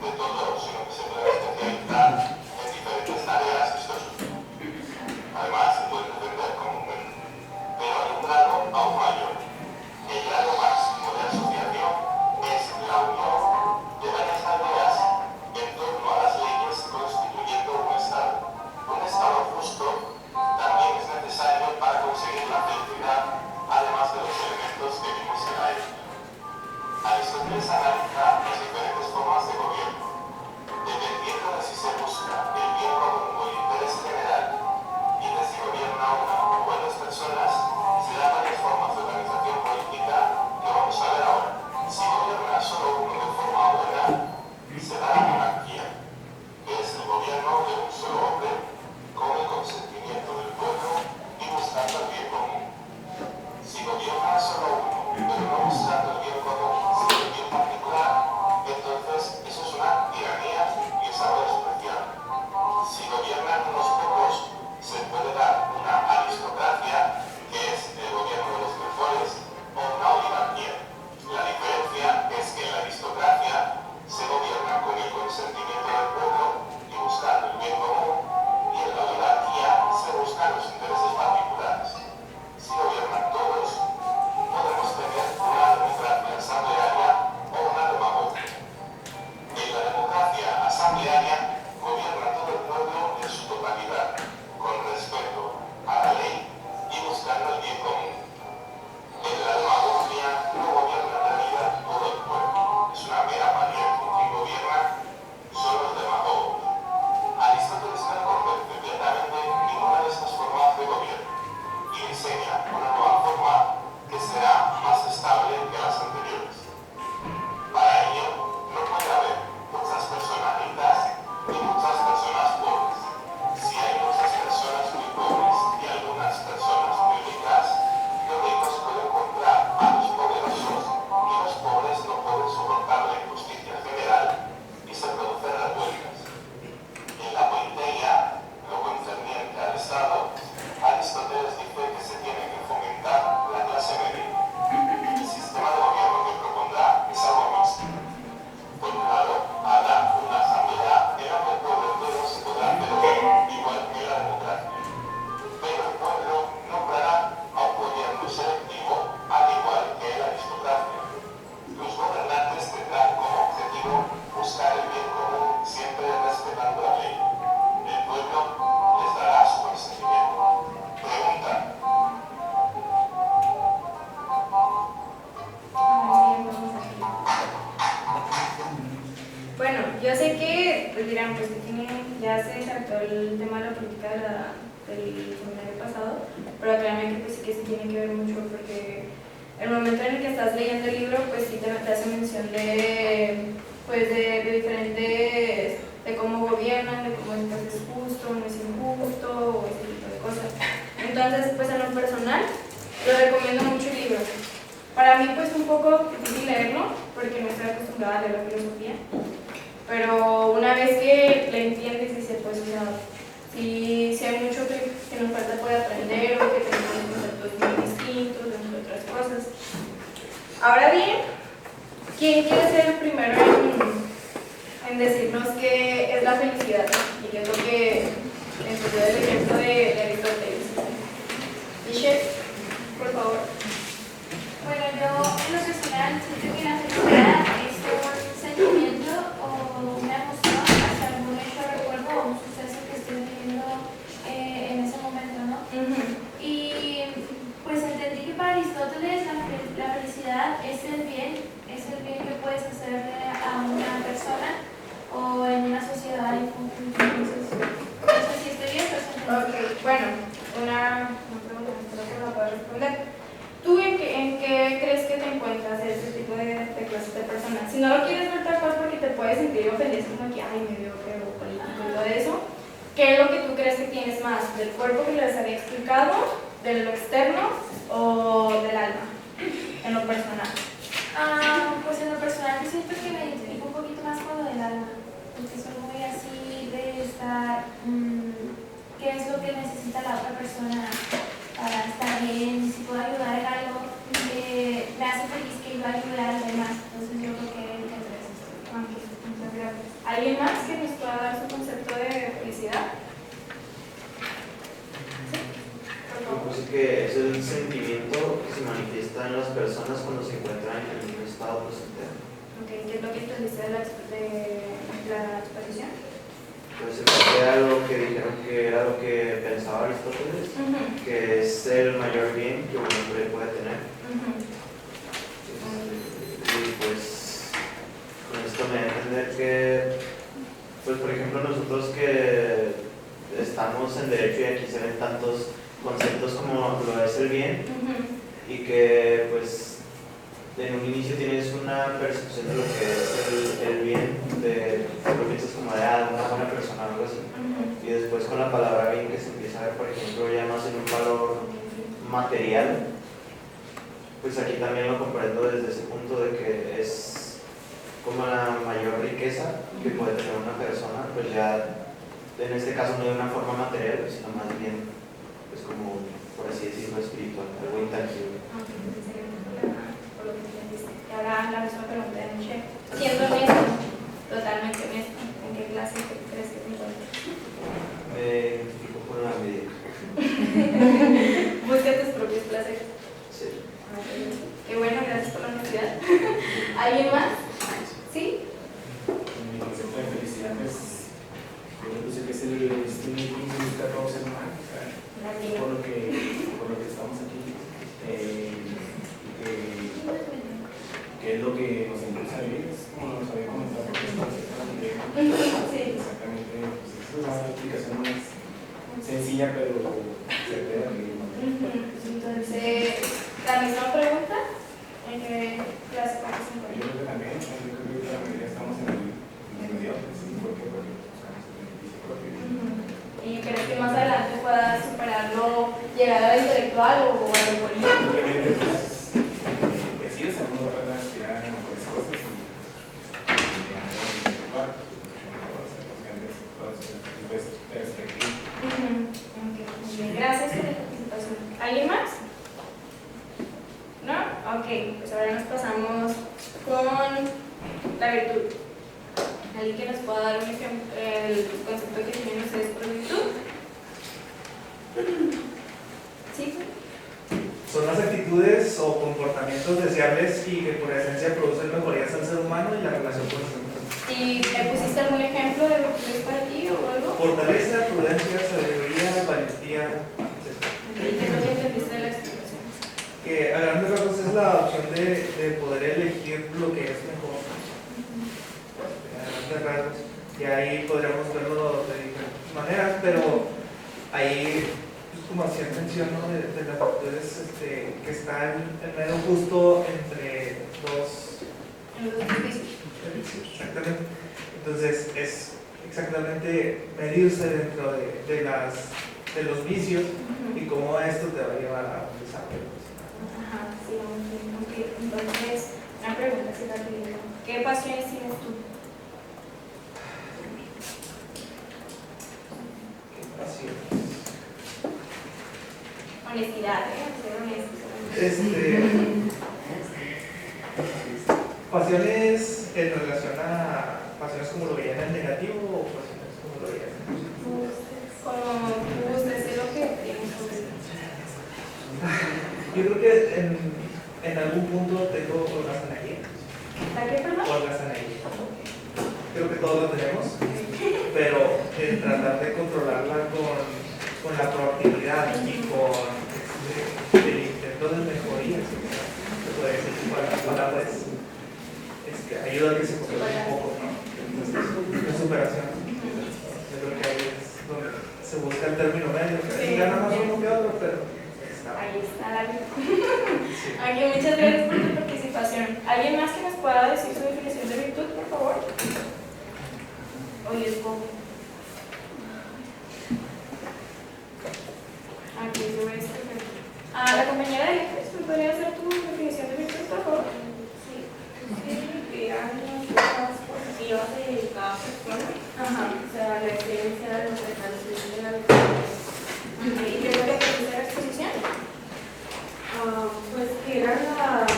de todo, sino que se pueden especializar en diferentes tareas. Esto es útil. Además, se pueden defender comúnmente. Pero hay un grado aún mayor. El grado máximo de asociación es la unión de varias aldeas en torno a las leyes constituyendo un Estado. Un Estado justo también es necesario para conseguir la felicidad, además de los elementos que vimos en la época. Aristóteles analiza las diferentes formas de gobierno. Dependiendo de si se busca el bien común o el interés general y de si gobierna una o varias personas, se dan varias formas de organización política que vamos a ver ahora. Si gobierna solo uno de forma buena, se da la monarquía, que es el gobierno de un solo hombre con el consentimiento del pueblo y buscando el bien común. Si gobierna solo uno, pero no buscando el bien común, sino el bien particular, entonces eso es una tiranía y es algo despreciable. Si gobiernan unos pocos, se puede dar una aristocracia, que es el gobierno de los mejores, o una oligarquía. La diferencia es que en la aristocracia se gobierna con el consentimiento del pueblo y buscando el bien común, y en la oligarquía se buscan los intereses particulares. Si gobiernan todos, podemos tener una democracia asamblearia o una demagogia. En la democracia asamblearia gobierna todo el pueblo en su totalidad, con respeto a la ley y buscando el bien común. En la demagogia no gobierna en realidad todo el pueblo, es una mera apariencia. Quien gobierna son los demagogos. Aristóteles no convence plenamente ninguna de estas formas de gobierno y enseña una nueva forma que será más estable que las anteriores. Para ello, no puede haber muchas personas ricas ni muchas personas pobres. Si hay muchas personas muy pobres y algunas personas muy ricas, los ricos pueden comprar a los poderosos y los pobres no pueden soportar la injusticia general y se producen revueltas. En la Politeia, lo concerniente al Estado, Aristóteles dice que se tiene que fomentar la clase media. El sistema de gobierno que propondrá es algo mixto. Por un lado, habrá una asamblea en la que el pueblo entero se podrá hacer igual que la democracia. Pero el pueblo nombrará a un gobierno selectivo al igual que la aristocracia. Los gobernantes tendrán como objetivo buscar el bien común siempre respetando la ley. El pueblo les dará su consentimiento. Pregunta. Bueno, yo sé que pues dirán, pues que ya se trató el tema de la política del seminario pasado, pero créanme que pues sí que sí tiene que ver mucho porque el momento en el que estás leyendo el libro pues sí te hace mención de diferentes, de cómo gobiernan, de cómo es justo, no es injusto o ese tipo de cosas. Entonces pues en lo personal lo recomiendo mucho el libro. Para mí pues un poco difícil leerlo porque no estoy acostumbrada a leer la filosofía. Pero una vez que le entiendes, dice, pues, o sea, si hay mucho que nos falta por aprender o que tenemos conceptos muy distintos, entre otras cosas. Ahora bien, ¿quién quiere ser el primero en decirnos qué es la felicidad? Y qué es lo que estudió el ejemplo de Aristóteles. Michelle, por favor. Bueno, yo en lo personal siento que la felicidad es un sentimiento o una emoción hacia algún hecho, recuerdo o un suceso que estoy viviendo en ese momento, ¿no? Y pues entendí que para Aristóteles la felicidad es el bien que puedes hacerle a una persona o en una sociedad en conjunto. Entonces, no sé si estoy bien, pero Ok, bueno, una pregunta, creo que la puedo responder. ¿Tú en qué crees que te encuentras ese tipo de clases de personas? Si no lo quieres ver tal cual porque te puedes sentir ofendido, como que, ay, medio creo político y todo eso, ¿qué es lo que tú crees que tienes más? ¿Del cuerpo que les había explicado, de lo externo o del alma, en lo personal? pues en lo personal yo siento que me identifico un poquito más con lo del alma, porque soy muy así de estar, qué es lo que necesita la otra persona para estar bien, si puedo ayudar en algo, me hace feliz que yo ayude a los demás, entonces yo creo que entre eso estoy. Muchas gracias. ¿Alguien más que nos pueda dar su concepto de felicidad? Pues que es el sentimiento que se manifiesta en las personas cuando se encuentran en un estado placentero. Okay, ¿qué es lo que entendiste de la exposición? Pues era lo que dijeron que era lo que pensaba Aristóteles, que es el mayor bien que un hombre puede tener. Y pues con esto me da a entender que, pues por ejemplo nosotros que estamos en derecho y aquí se ven tantos conceptos como lo es el bien y que pues en un inicio tienes una percepción de lo que es el bien, lo piensas como de una buena persona o algo así, y después con la palabra bien que se empieza a ver, por ejemplo, ya más en un valor material, pues aquí también lo comprendo desde ese punto de que es como la mayor riqueza que puede tener una persona, pues ya en este caso no de una forma material, sino más bien pues como, por así decirlo, espiritual, algo intangible. Por lo que entendiste. Y ahora la misma pregunta de Michelle. Siendo honesto, totalmente honesto, ¿en qué clase crees que te encuentras? Me identifico con la médica. Busca tus propios placeres. Sí. Qué bueno, gracias por la honestidad. ¿Alguien más? ¿Sí? Mi concepto de felicidad es, yo sé que es el instinto que busca todo ser humano, por lo que estamos aquí, que es lo que nos impulsa a vivir, es como nos había comentado, porque estamos Sí. exactamente, pues, es una explicación más sencilla, pero certera. Entonces, la misma pregunta, ¿en qué clase estás Yo en? creo que también, yo creo que la mayoría estamos en el medio, porque buscamos el beneficio propio. ¿Y crees que más adelante puedas superarlo, llegar a lo intelectual o a lo político? Simplemente, pues sí, es uno va a aspirar a mejores cosas y perspectiva. Muy bien, gracias por la participación. ¿Alguien más? ¿No? Ok, pues ahora nos pasamos con la virtud. ¿Alguien que nos pueda dar un ejemplo, el concepto que tienen ustedes por virtud? ¿Sí? Son las actitudes o comportamientos deseables y que por esencia producen mejorías al ser humano y la relación con los demás. ¿Y me pusiste algún ejemplo de virtudes para ti o algo? Fortaleza, prudencia, sabiduría, valentía, etc. ¿Y qué es lo que entendiste de la explicación? Que a grandes rasgos es la opción de poder elegir lo que es mejor. A grandes rasgos. Y ahí podríamos verlo de diferentes maneras, pero ahí, pues, como hacía mención, ¿no? de las virtudes que están en medio justo entre dos. En los edificios. Exactamente. Entonces es exactamente medirse dentro de los vicios y cómo esto te va a llevar a un desarrollo personal. Ajá, sí, ok. Entonces, una pregunta así rapidito. ¿Qué pasiones tienes tú? Honestidad, ser honestos. Pasiones en relación a pasiones como lo veían en negativo o pasiones como lo veían en positivo. Como usted sé lo que tiene sobre sí. Yo creo que en algún punto tengo holgazanería. ¿La qué, perdón? Holgazanería. Creo que todos lo tenemos, pero tratar de controlarla con la proactividad y con el intento de mejoría, se puede decir, la palabra es que ayuda a que se controle un poco, ¿no? Entonces, la superación. Yo creo que ahí es donde se busca el término medio, que gana más uno que otro, pero ahí está la vida. Aquí, muchas gracias por tu participación. ¿Alguien más que nos pueda decir su definición de virtud, por favor? Hoy es poco. Aquí yo voy a estar. La compañera de letras, ¿me podría hacer tu definición de virtud, por favor? Sí, que eran las cosas positivas de cada persona. Ajá. O sea, la experiencia de los reconocimientos de la vida. ¿Y qué es lo que te dice la exposición? Pues que eran las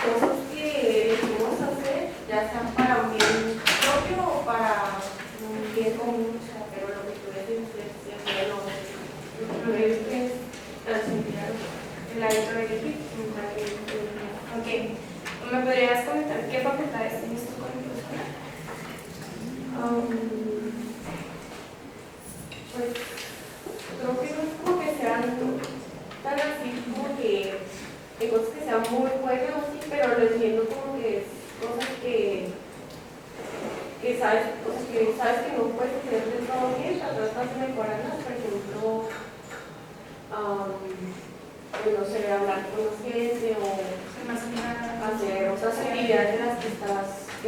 cosas que elegimos hacer, ya sean para un bien propio o para un bien común, o sea, pero lo que tú decides siempre lo es trascender El hábito de elegir. Ok. ¿Me podrías comentar qué facultades tienes tú con el personal? Pues creo que no es como que sean tan así como que hay cosas que sean muy buenas o así, pero lo entiendo como que es cosas que sabes, cosas que sabes que no puedes hacer del todo bien, pero tratas de mejorarlas, por ejemplo, no sé, hablar con la gente o hacer otras actividades de las que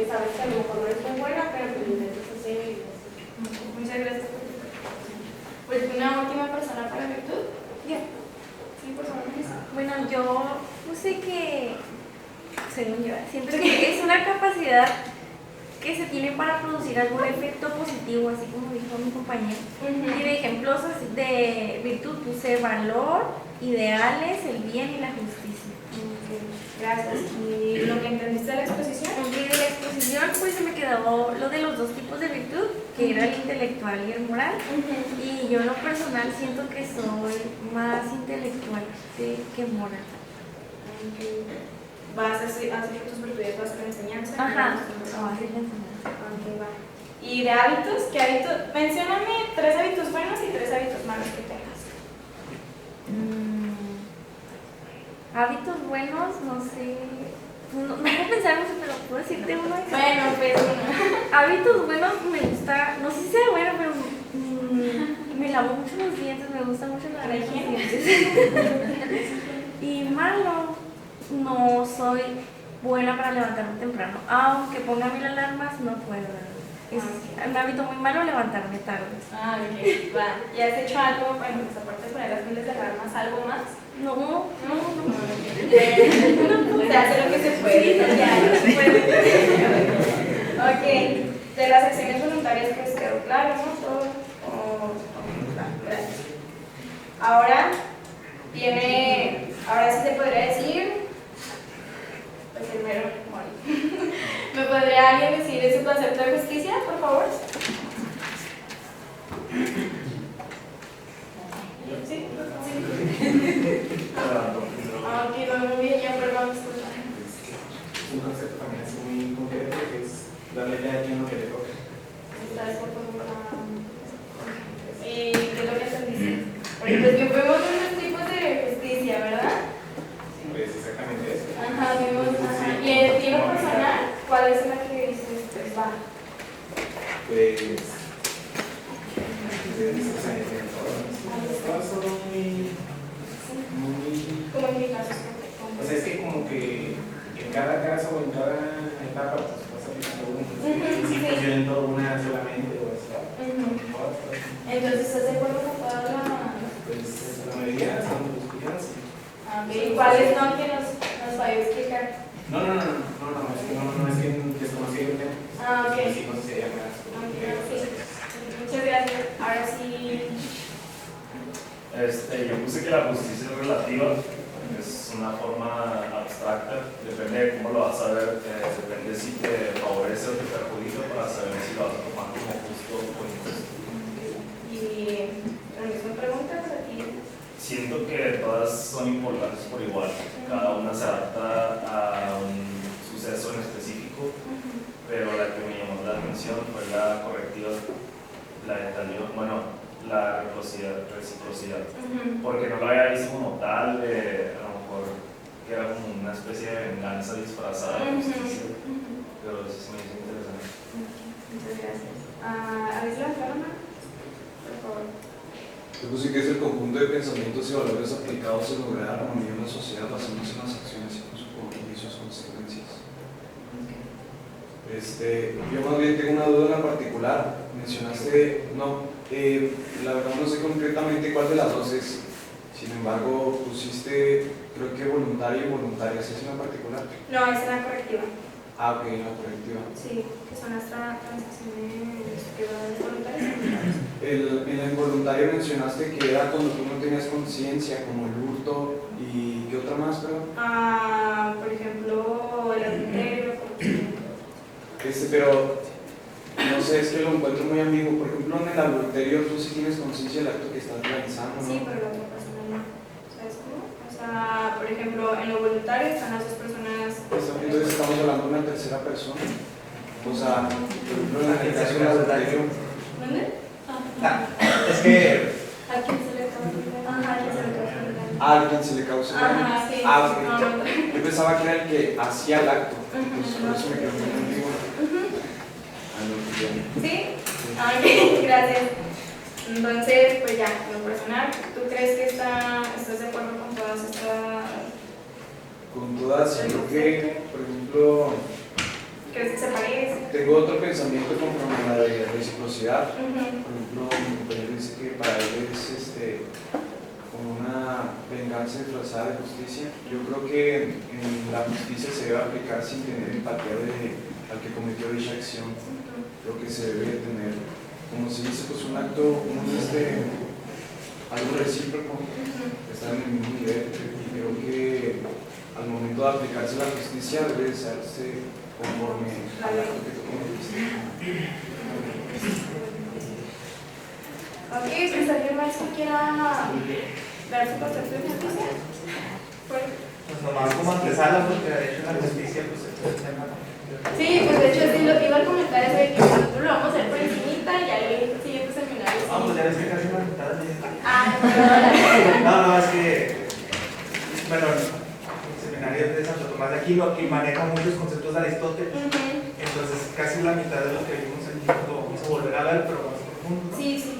sabes que a lo mejor no eres muy buena, pero que lo intentas hacer y así. Muchas gracias por tu participación. Pues una última persona para virtud. Ya. Sí, por favor. Bueno, yo puse que, según yo, siento que es una capacidad que se tiene para producir algún efecto positivo, así como dijo mi compañero. Y de ejemplos de virtud puse valor, ideales, el bien y la justicia. Gracias. ¿Y lo que entendiste de la exposición? Y de la exposición pues se me quedó lo de los dos tipos de virtud, que era el intelectual y el moral. Y yo en lo personal siento que soy más intelectual que moral. ¿Vas a hacer tus virtudes, vas a la enseñanza? Ajá. Ok, va. ¿Y de hábitos? ¿Qué hábitos? Mencióname 3 hábitos buenos y 3 hábitos malos que tengas. Hábitos buenos, no sé. No puedo pensar mucho, pero puedo decirte uno. Bueno, pues uno. Hábitos buenos me gusta, no sé si sea bueno, pero me lavo mucho los dientes, me gusta mucho la higiene. Y malo, no soy buena para levantarme temprano. Aunque ponga 1000 alarmas, no puedo. Es un hábito muy malo levantarme tarde. Ok, va. ¿Y has hecho algo, bueno, pues aparte de poner las 1000 alarmas, algo más? No. Se hace lo que se puede. Ya, no se puede. Ok, de las acciones voluntarias pues quedó claro, ¿no? Todo. Gracias. Ahora sí se podría decir, pues el mero morir. ¿Me podría alguien decir su concepto de justicia, por favor? Sí. Ok, muy bien, ya perdón, disculpa. Un concepto también así muy concreto que es darle a quien lo que le toca. ¿Y qué es lo que entendiste? Porque pues que fuimos unos tipos de justicia, ¿verdad? Pues exactamente eso. Ajá, vimos. Ajá. ¿Y en estilo personal, cuál es la que dices? Pues va. Pues o sea, todas son muy ¿Cómo en mi caso? o sea, es que como que en cada caso o en cada etapa pues vas aplicando uno. Si funciona en todo una solamente o así. Entonces, ¿estás de acuerdo con todas las? Pues la mayoría son los cuidados. ¿Y cuáles no que nos vaya a explicar? No, es que desconocí el tema. Ok. Sí, no sé, ya Sí. Muchas gracias. Ahora sí, Yo puse que la justicia es relativa, es una forma abstracta, depende de cómo lo vas a ver, depende si te favorece o te perjudica para saber si lo vas a tomar como justo o injusto. Y la misma pregunta para ti. Siento que todas son importantes por igual, cada una se adapta a un suceso en específico, pero la que me llamó la atención fue la correctiva, la anterior, bueno, la reciprocidad, porque no lo había visto como tal, a lo mejor que era como una especie de venganza disfrazada de justicia, pero eso sí me hizo interesante. Muchas gracias. ¿Habéis levantado la mano? Por favor. Yo puse que es el conjunto de pensamientos y valores aplicados en lograr armonía en la sociedad basándose en las acciones y sus consecuencias. Yo más bien tengo una duda en particular. Mencionaste, la verdad no sé concretamente cuál de las dos es. Sin embargo, pusiste, creo que voluntario y voluntaria. ¿Es una en particular? No, esa es la correctiva. Ah, ok, la correctiva. Sí, que son las transacciones voluntarias y voluntarias. En la involuntaria mencionaste que era cuando tú no tenías conciencia, como el hurto y ¿qué otra más, perdón? Por ejemplo, el adulterio, corrupción. Pero no sé, es que lo encuentro muy ambiguo. Por ejemplo, en el adulterio tú sí tienes conciencia del acto que estás realizando, ¿no? Sí, pero la otra persona no. ¿Sabes cómo? O sea, por ejemplo, en lo voluntario están las dos personas. Entonces estamos hablando de una tercera persona. O sea, por ejemplo, en el caso del adulterio. ¿Dónde? Es que ¿A quién se le acaba de dar? Ajá, que se le causa el daño. A alguien se le causa daño. Ajá, sí. Ok. No. Yo pensaba que era el que hacía el acto. Entonces por eso me quedé muy ambiguo. ¿Sí? Ok, gracias. Entonces, pues ya, en lo personal, ¿tú crees que estás de acuerdo con todas estas? Con todas, yo creo que, por ejemplo, ¿Crees que se parece? tengo otro pensamiento conforme a la de reciprocidad. Ujú. Por ejemplo, mi compañero dice que para él es como una venganza disfrazada de justicia. Yo creo que en la justicia se debe aplicar sin tener empatía al que cometió dicha acción. Creo que se debe tener, como se dice, pues un acto, algo recíproco, estar en el mismo nivel. Y creo que al momento de aplicarse la justicia debe hacerse conforme al acto que tú cometiste. Ok, pues alguien más que quiera dar su concepto de justicia. Bueno. pues nomás como antesala, porque de hecho la justicia pues es el tema. Sí, pues de hecho sí, lo que iba a comentar es de que nosotros lo vamos a hacer por encimita y ya el siguiente seminario. Ah, pues ya ves que casi la mitad del día. Ah, No, es que, bueno, el seminario de Santo Tomás de Aquino que maneja muchos conceptos de Aristóteles, entonces casi la mitad de lo que vimos aquí lo vamos a volver a ver, pero más profundo, ¿no? sí, sí.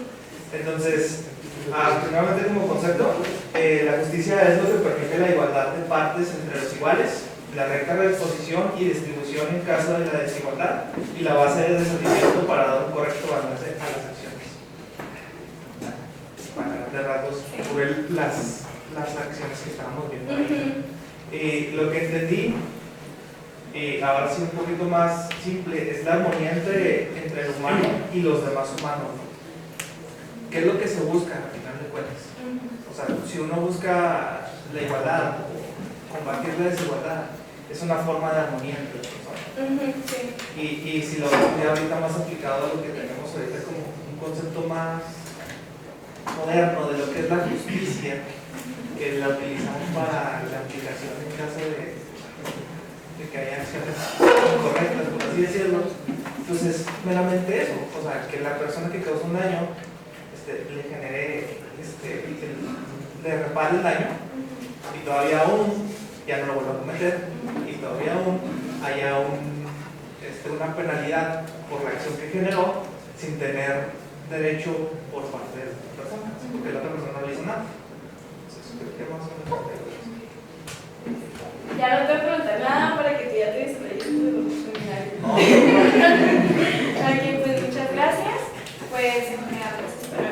Entonces, primeramente como concepto, la justicia es lo que permite la igualdad de partes entre los iguales, la recta reposición y distribución en caso de la desigualdad y la base de desentendimiento para dar un correcto balance a las acciones. Para grandes rasgos, cubrir las acciones que estábamos viendo ahí. Lo que entendí, ahora sí un poquito más simple, es la armonía entre el humano y los demás humanos. ¿Qué es lo que se busca al final de cuentas? O sea, si uno busca la igualdad o combatir la desigualdad, es una forma de armonía entre las personas. Y si lo vemos ya ahorita más aplicado a lo que tenemos ahorita como un concepto más moderno de lo que es la justicia, que la utilizamos para la aplicación en caso de que haya acciones incorrectas, por así decirlo. Entonces, meramente eso, o sea, que la persona que causó un daño le genere, le repare el daño y todavía aún ya no lo vuelva a cometer y todavía aún haya una penalidad por la acción que generó sin tener derecho por parte de la otra persona, porque la otra persona no le hizo nada. Entonces, ¿qué más o menos? Ya no te voy a preguntar nada para que tú ya te distraigas de los seminarios. Ok, pues muchas gracias. Pues en general,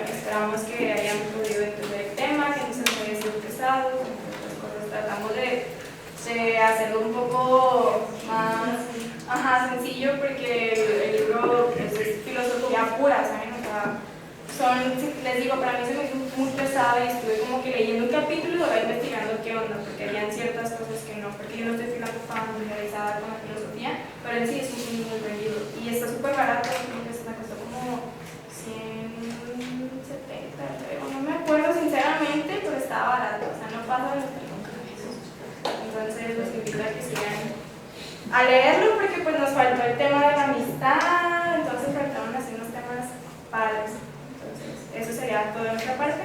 esperamos que hayan podido entender el tema, que no se nos haya sido pesado. Pues tratamos de hacerlo un poco más sencillo, porque el libro pues, es filosofía pura, ¿saben? O sea, les digo, para mí se me hizo muy pesado y estuve onda, porque habían ciertas cosas que no, porque yo no estoy familiarizada con la filosofía, pero en sí es un muy buen libro. Y está súper barato, creo que me costó como 170, creo. No me acuerdo sinceramente, pero estaba barato, o sea, no pasa de los 30 pesos. Entonces los invito a que sigan a leerlo, porque pues nos faltó el tema de la amistad, entonces faltaron así unos temas padres. Entonces, eso sería todo de nuestra parte.